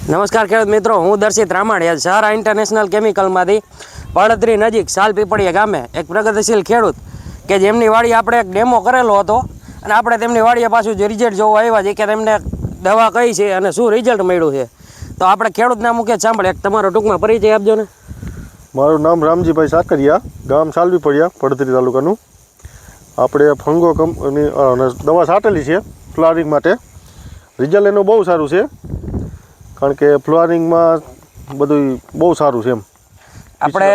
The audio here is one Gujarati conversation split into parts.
નમસ્કાર ખેડૂત મિત્રો, હું દર્શિત રામાણીયા સહારા ઇન્ટરનેશનલ કેમિકલમાંથી પડતરી નજીક સાલપીપળિયા ગામે એક પ્રગતિશીલ ખેડૂત કે જેમની વાડી આપણે એક ડેમો કરેલો હતો અને આપણે તેમની વાડીએ પાછું જે રિઝલ્ટ જોવા આવ્યા છે કે તેમને દવા કઈ છે અને શું રિઝલ્ટ મળ્યું છે. તો આપણે ખેડૂતના મુખ્ય સાંભળે એક તમારો ટૂંકમાં પરિચય આપજો ને. મારું નામ રામજીભાઈ સાકરિયા, ગામ સાલપીપળિયા, પડતરી તાલુકાનું. આપણે ફંગો કંપની દવા છાંટેલી છે ફ્લાવરિંગ માટે. રિઝલ્ટ એનું બહુ સારું છે, કારણ કે ફ્લાવરિંગમાં બધું બહુ સારું છે એમ. આપણે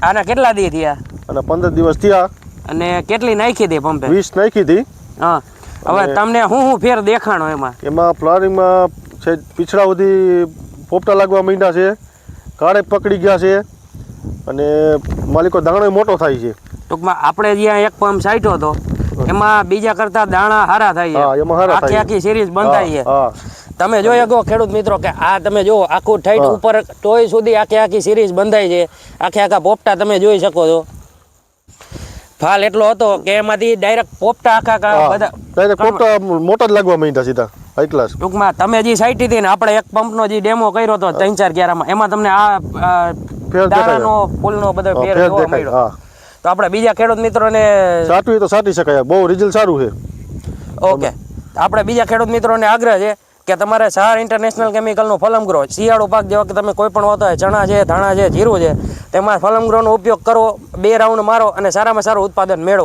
આના કેટલા દી થયા? અને 15 દિવસ થયા. અને કેટલી નાખી હતી પંપે? 20 નાખી હતી. હા, હવે તમને શું ફેર દેખાણો એમાં ફ્લાવરિંગમાં છે, પીછડા સુધી પોપટા લાગવા માંડ્યા છે, કાળે પકડી ગયા છે અને માલિકો દાણો મોટો થાય છે. ટૂંકમાં આપણે જ્યાં એક પંપ સાઈટો હતો એમાં બીજા કરતા દાણા હારા થાય છે, આખી આખી સિરીઝ બંધાય છે. તમે જોઈ શકો ખેડૂત મિત્રો કે આ તમે જો આખું ઠાઈટ ઉપર ટોય સુધી આખી આખી સિરીઝ બંધાય છે, આખે આખા પોપટા તમે જોઈ શકો છો. ફાલ એટલો હતો કે એમાંથી ડાયરેક્ટ પોપટા આખા બધા પોપટા મોટા જ લાગવા માંડ્યા સીધા હાઈ ક્લાસ. ટૂંકમાં તમે જે સાઈટ હતી ને આપણે એક પંપનો જે ડેમો કર્યો હતો 3-4 ક્યારામાં, એમાં તમને આ દાણાનો ફૂલનો બધો ફેર જોવા મળ્યો. તો આપણે બીજા ખેડૂત મિત્રોને સાટવી તો સાટી શકાય, બહુ રિઝલ્ટ સારું છે. ઓકે, આપણે બીજા ખેડૂત મિત્રોને આગ્રહ છે કે તમારે સહારા ઇન્ટરનેશનલ કેમિકલનો ફલમગ્રો શિયાળુ પાક જેવા કે તમે કોઈ પણ હોતા હોય, ચણા છે, ધાણા છે, જીરું છે, તેમાં ફલમગ્રોનો ઉપયોગ કરો, 2 રાઉન્ડ મારો અને સારામાં સારું ઉત્પાદન મેળવો.